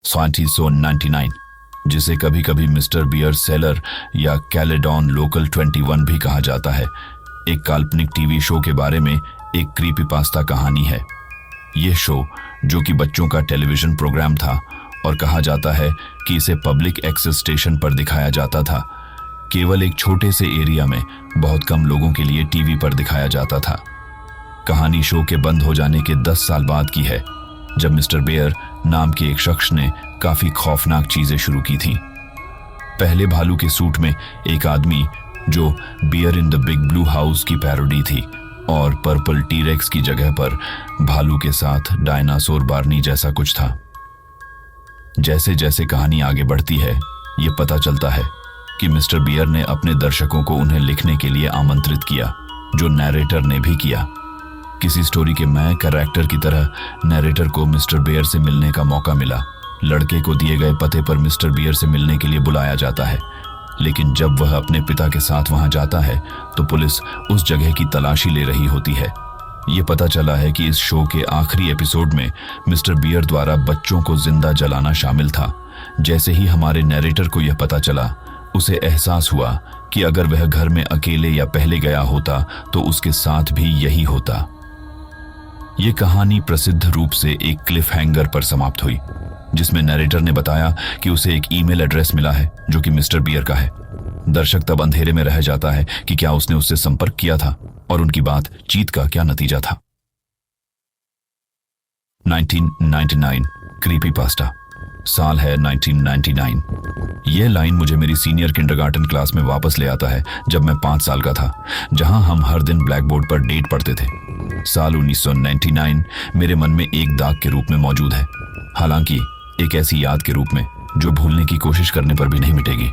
1999, जिसे कभी कभी मिस्टर बियर सेलर या कैलेडॉन लोकल 21 भी कहा जाता है, एक काल्पनिक टीवी शो के बारे में एक क्रीपीपास्ता कहानी है। यह शो, जो कि बच्चों का टेलीविजन प्रोग्राम था और कहा जाता है कि इसे पब्लिक एक्सेस स्टेशन पर दिखाया जाता था, केवल एक छोटे से एरिया में बहुत कम लोगों के लिए टीवी पर दिखाया जाता था। कहानी शो के बंद हो जाने के 10 साल बाद की है, जब मिस्टर बेयर नाम के एक शख्स ने काफी खौफनाक चीजें शुरू की थी। पहले भालू के सूट में एक आदमी, जो bear in the big blue house की पैरोडी थी, और पर्पल टीरेक्स की जगह पर भालू के साथ डायनासोर बार्नी जैसा कुछ था। जैसे जैसे कहानी आगे बढ़ती है, ये पता चलता है कि मिस्टर बियर ने अपने दर्शकों को उन्हें लिखने के लिए आमंत्रित किया, जो नैरेटर ने भी किया। किसी स्टोरी के नए कैरेक्टर की तरह नैरेटर को मिस्टर बियर से मिलने का मौका मिला। लड़के को दिए गए पते पर मिस्टर बियर से मिलने के लिए बुलाया जाता है, लेकिन जब वह अपने पिता के साथ वहां जाता है तो पुलिस उस जगह की तलाशी ले रही होती है। ये पता चला है कि इस शो के आखिरी एपिसोड में मिस्टर बियर द्वारा बच्चों को जिंदा जलाना शामिल था। जैसे ही हमारे नैरेटर को यह पता चला, उसे एहसास हुआ कि अगर वह घर में अकेले या पहले गया होता तो उसके साथ भी यही होता। ये कहानी प्रसिद्ध रूप से एक क्लिफ हैंगर पर समाप्त हुई, जिसमें नैरेटर ने बताया कि उसे एक ईमेल एड्रेस मिला है जो कि मिस्टर बियर का है। दर्शक तब अंधेरे में रह जाता है कि क्या उसने उससे संपर्क किया था और उनकी बातचीत का क्या नतीजा था। 1999 क्रीपीपास्ता, साल है 1999। यह लाइन मुझे मेरी सीनियर किंडरगार्टन क्लास में वापस ले आता है, जब मैं 5 साल का था, जहां हम हर दिन ब्लैक बोर्ड पर डेट पढ़ते थे। साल 1999 मेरे मन में एक दाग के रूप में मौजूद है, हालांकि एक ऐसी याद के रूप में जो भूलने की कोशिश करने पर भी नहीं मिटेगी।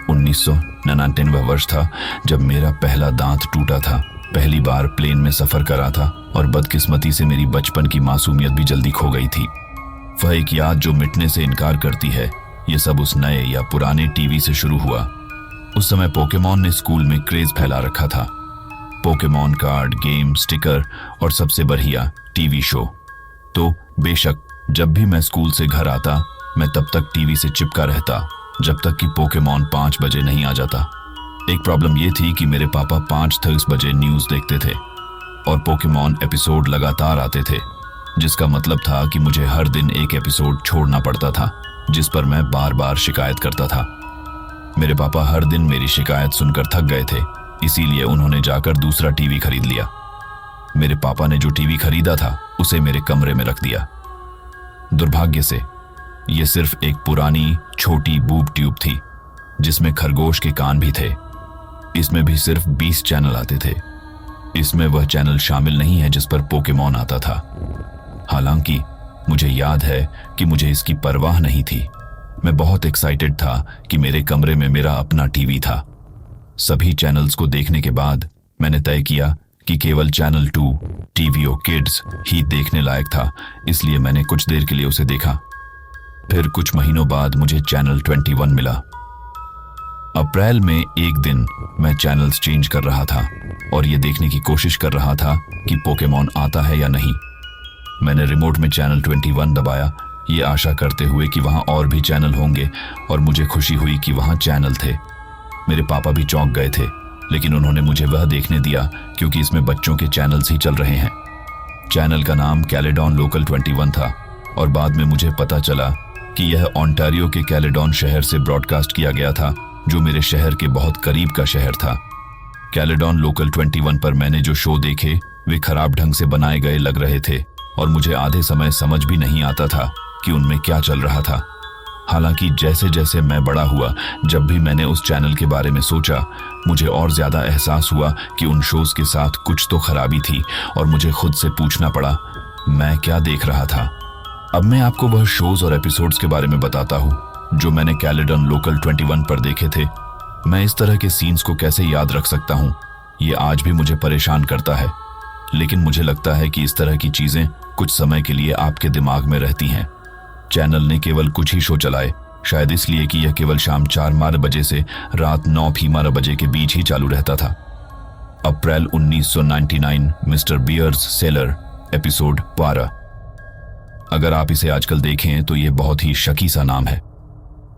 1999 वर्ष था जब मेरा पहला दांत टूटा था, पहली बार प्लेन में सफर करा था, और बदकिस्मती से मेरी बचपन की मासूमियत भी जल्दी खो गई थी। वह एक याद जो मिटने से इनकार करती है। ये सब उस नए या पुराने टीवी से शुरू हुआ। उस समय पोकेमॉन ने स्कूल में क्रेज फैला रखा था। पोकेमॉन कार्ड, गेम, स्टिकर और सबसे बढ़िया टीवी शो। तो बेशक जब भी मैं स्कूल से घर आता, मैं तब तक टीवी से चिपका रहता जब तक कि पोकेमॉन 5 बजे नहीं आ जाता। एक प्रॉब्लम यह थी कि मेरे पापा 5:30 बजे न्यूज देखते थे और पोकेमॉन एपिसोड लगातार आते थे, जिसका मतलब था कि मुझे हर दिन एक एपिसोड छोड़ना पड़ता था, जिस पर मैं बार बार शिकायत करता था। मेरे पापा हर दिन मेरी शिकायत सुनकर थक गए थे, इसीलिए उन्होंने जाकर दूसरा टीवी खरीद लिया। मेरे पापा ने जो टीवी खरीदा था उसे मेरे कमरे में रख दिया। दुर्भाग्य से यह सिर्फ एक पुरानी छोटी बूब ट्यूब थी, जिसमें खरगोश के कान भी थे। इसमें भी सिर्फ 20 चैनल आते थे। इसमें वह चैनल शामिल नहीं है जिस पर पोकेमॉन आता था। हालांकि मुझे याद है कि मुझे इसकी परवाह नहीं थी। मैं बहुत एक्साइटेड था कि मेरे कमरे में मेरा अपना टीवी था। सभी चैनल्स को देखने के बाद मैंने तय किया कि केवल चैनल 2 टीवीओ किड्स ही देखने लायक था, इसलिए मैंने कुछ देर के लिए उसे देखा। फिर कुछ महीनों बाद मुझे चैनल 21 मिला। अप्रैल में एक दिन मैं चैनल्स चेंज कर रहा था और ये देखने की कोशिश कर रहा था कि पोकेमॉन आता है या नहीं। मैंने रिमोट में चैनल 21 दबाया, ये आशा करते हुए कि वहां और भी चैनल होंगे, और मुझे खुशी हुई कि वहां चैनल थे। मेरे पापा भी चौंक गए थे, लेकिन उन्होंने मुझे वह देखने दिया क्योंकि इसमें बच्चों के चैनल्स ही चल रहे हैं। चैनल का नाम कैलेडॉन लोकल 21 था, और बाद में मुझे पता चला कि यह ओंटारियो के कैलेडॉन शहर से ब्रॉडकास्ट किया गया था, जो मेरे शहर के बहुत करीब का शहर था। कैलेडॉन लोकल 21 पर मैंने जो शो देखे वे खराब ढंग से बनाए गए लग रहे थे, और मुझे आधे समय समझ भी नहीं आता था कि उनमें क्या चल रहा था। हालांकि जैसे जैसे मैं बड़ा हुआ, जब भी मैंने उस चैनल के बारे में सोचा, मुझे और ज्यादा एहसास हुआ कि उन शोज के साथ कुछ तो खराबी थी, और मुझे खुद से पूछना पड़ा, मैं क्या देख रहा था। अब मैं आपको वह शोज और एपिसोड्स के बारे में बताता हूँ जो मैंने कैलेडॉन लोकल 21 पर देखे थे। मैं इस तरह के सीन्स को कैसे याद रख सकता हूँ, ये आज भी मुझे परेशान करता है, लेकिन मुझे लगता है कि इस तरह की चीजें कुछ समय के लिए आपके दिमाग में रहती हैं। चैनल ने केवल कुछ ही शो चलाए, शायद इसलिए कि यह केवल शाम 4:12 बजे से रात 9:12 बजे के बीच ही चालू रहता था। अप्रैल 1999 मिस्टर बियर्स सेलर एपिसोड 12। अगर आप इसे आजकल देखें तो ये बहुत ही शकी सा नाम है।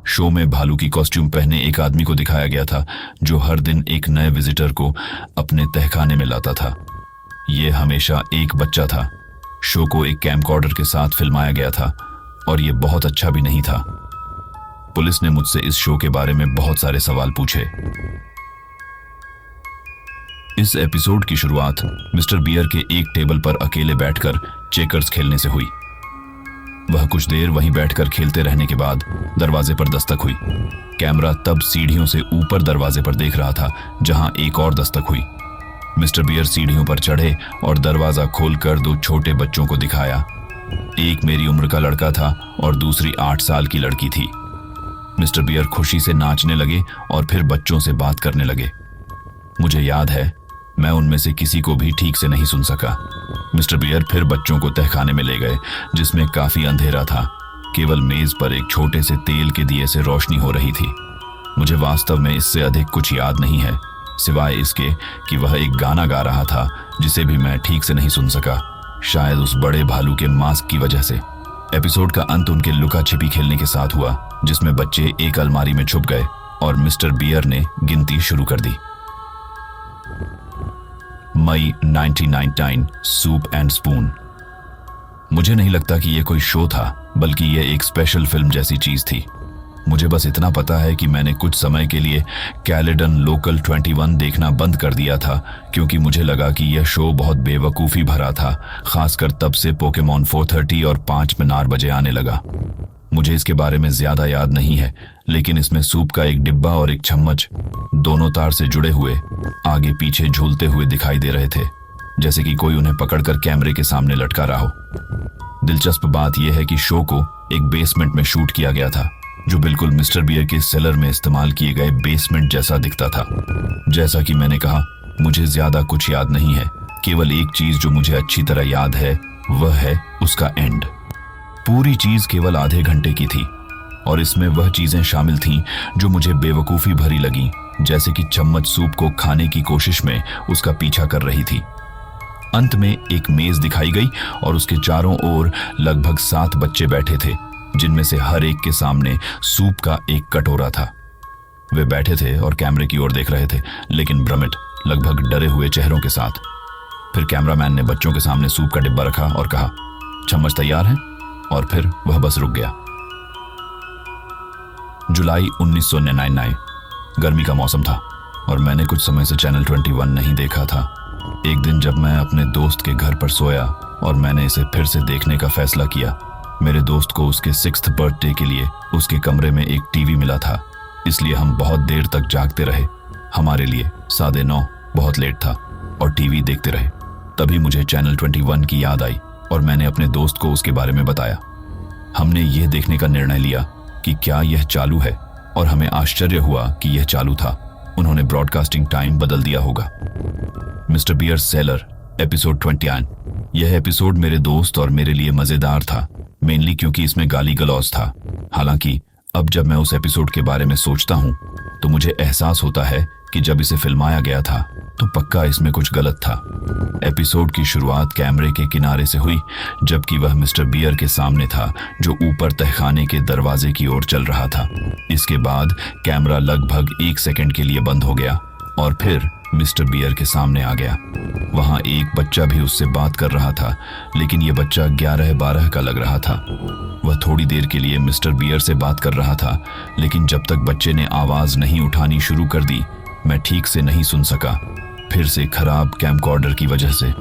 शो में भालू की कॉस्ट्यूम पहने एक आदमी को दिखाया गया था जो हर दिन एक नए विजिटर को अपने तहखाने में लाता था। ये हमेशा एक बच्चा था। शो को एक कैमकॉर्डर के साथ फिल्माया गया था और ये बहुत अच्छा भी नहीं था। पुलिस ने मुझसे इस शो के बारे में बहुत सारे सवाल पूछे। इस एपिसोड की शुरुआत मिस्टर बियर के एक टेबल पर अकेले बैठकर चेकर्स खेलने से हुई। वह कुछ देर वहीं बैठकर खेलते रहने के बाद दरवाजे पर दस्तक हुई। कैमरा तब सीढ़ियों से ऊपर दरवाजे पर देख रहा था जहां एक और दस्तक हुई। मिस्टर बियर सीढ़ियों पर चढ़े और दरवाजा खोलकर दो छोटे बच्चों को दिखाया। एक मेरी उम्र का लड़का था और दूसरी 8 साल की लड़की थी। मिस्टर बियर खुशी से नाचने लगे और फिर बच्चों से बात करने लगे। मुझे याद है मैं उनमें से किसी को भी ठीक से नहीं सुन सका। मिस्टर बियर फिर बच्चों को तहखाने में ले गए जिसमें काफी अंधेरा था। केवल मेज पर एक छोटे से तेल के दिए से रोशनी हो रही थी। मुझे वास्तव में इससे अधिक कुछ याद नहीं है सिवाय इसके कि वह एक गाना गा रहा था जिसे भी मैं ठीक से नहीं सुन सका, शायद उस बड़े भालू के मास्क की वजह से। एपिसोड का अंत उनके लुका छिपी खेलने के साथ हुआ जिसमें बच्चे एक अलमारी में छुप गए और मिस्टर बियर ने गिनती शुरू कर दी। मई 1999, सूप एंड स्पून। मुझे नहीं लगता कि यह कोई शो था बल्कि यह एक स्पेशल फिल्म जैसी चीज थी। मुझे बस इतना पता है कि मैंने कुछ समय के लिए कैलेडन लोकल 21 देखना बंद कर दिया था क्योंकि मुझे लगा कि यह शो बहुत बेवकूफ़ी भरा था, खासकर तब से पोकेमॉन 430 और 5 मीनार बजे आने लगा। मुझे इसके बारे में ज्यादा याद नहीं है, लेकिन इसमें सूप का एक डिब्बा और एक चम्मच दोनों तार से जुड़े हुए आगे पीछे झूलते हुए दिखाई दे रहे थे, जैसे कि कोई उन्हें पकड़कर कैमरे के सामने लटका रहा हो। दिलचस्प बात यह है कि शो को एक बेसमेंट में शूट किया गया था जो बिल्कुल मिस्टर बियर के सेलर में इस्तेमाल किए गए बेसमेंट जैसा दिखता था। जैसा कि मैंने कहा, मुझे ज्यादा कुछ याद नहीं है। केवल एक चीज जो मुझे अच्छी तरह याद है वह है उसका एंड। पूरी चीज केवल आधे घंटे की थी और इसमें वह चीजें शामिल थीं जो मुझे बेवकूफी भरी लगी, जैसे कि चम्मच सूप को खाने की कोशिश में उसका पीछा कर रही थी। अंत में एक मेज दिखाई गई और उसके चारों ओर लगभग 7 बच्चे बैठे थे जिनमें से हर एक के सामने सूप का एक कटोरा था। वे बैठे थे और कैमरे की ओर देख रहे थे, लेकिन भ्रमित, लगभग डरे हुए चेहरों के साथ। फिर कैमरामैन ने बच्चों के सामने सूप का डिब्बा रखा और कहा, चम्मच तैयार है? और फिर वह बस रुक गया। जुलाई 1999, गर्मी का मौसम था और मैंने कुछ समय से चैनल 21 नहीं देखा था। एक दिन जब मैं अपने दोस्त के घर पर सोया और मैंने इसे फिर से देखने का फैसला किया। मेरे दोस्त को उसके 6th बर्थडे के लिए उसके कमरे में एक टीवी मिला था, इसलिए हम बहुत देर तक जागते रहे। हमारे लिए 9:30 बहुत लेट था और टीवी देखते रहे। तभी मुझे चैनल 21 की याद आई और मैंने अपने दोस्त को उसके बारे में बताया। हमने यह देखने का निर्णय लिया कि क्या यह चालू है और हमें आश्चर्य हुआ कि यह चालू था। उन्होंने ब्रॉडकास्टिंग टाइम बदल दिया होगा। Mister bear seller, episode 29। यह एपिसोड मेरे दोस्त और मेरे लिए मजेदार था, मेनली क्योंकि इसमें गाली गलौज था। हालांकि अब जब मैं उस एपिसोड के बारे में सोचता हूं तो मुझे एहसास होता है कि जब इसे फिल्माया गया था तो पक्का इसमें कुछ गलत था। एपिसोड की शुरुआत कैमरे के किनारे से हुई जबकि वह मिस्टर बियर के सामने था जो ऊपर तहखाने के दरवाजे की ओर चल रहा था। इसके बाद कैमरा लगभग 1 सेकंड के लिए बंद हो गया और फिर मिस्टर बियर के सामने आ गया। वहां एक बच्चा भी उससे बात कर रहा था, लेकिन यह बच्चा 11-12 का लग रहा था। वह थोड़ी देर के लिए मिस्टर बियर से बात कर रहा था, लेकिन जब तक बच्चे ने आवाज नहीं उठानी शुरू कर दी मैं ठीक से नहीं सुन सका, फिर से खराब कैमकॉर्डर की वजह से।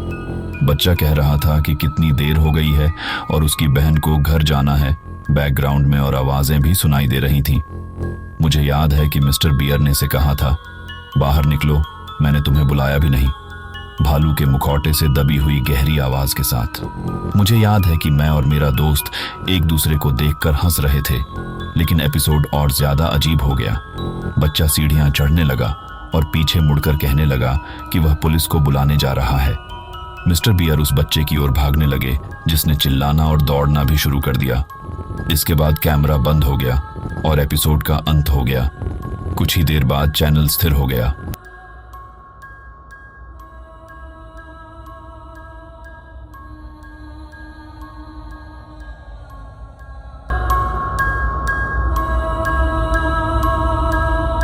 बच्चा कह रहा था कि कितनी देर हो गई है और उसकी बहन को घर जाना है। बैकग्राउंड में और आवाजें भी सुनाई दे रही थीं। मुझे याद है कि मिस्टर बियर ने से कहा था, बाहर निकलो, मैंने तुम्हें बुलाया भी नहीं, भालू के मुखौटे से दबी हुई गहरी आवाज के साथ। मुझे याद है कि मैं और मेरा दोस्त एक दूसरे को देखकर हंस रहे थे, लेकिन एपिसोड और ज्यादा अजीब हो गया। बच्चा सीढ़ियां चढ़ने लगा और पीछे मुड़कर कहने लगा कि वह पुलिस को बुलाने जा रहा है। मिस्टर बियर उस बच्चे की ओर भागने लगे जिसने चिल्लाना और दौड़ना भी शुरू कर दिया। इसके बाद कैमरा बंद हो गया और एपिसोड का अंत हो गया। कुछ ही देर बाद चैनल स्थिर हो गया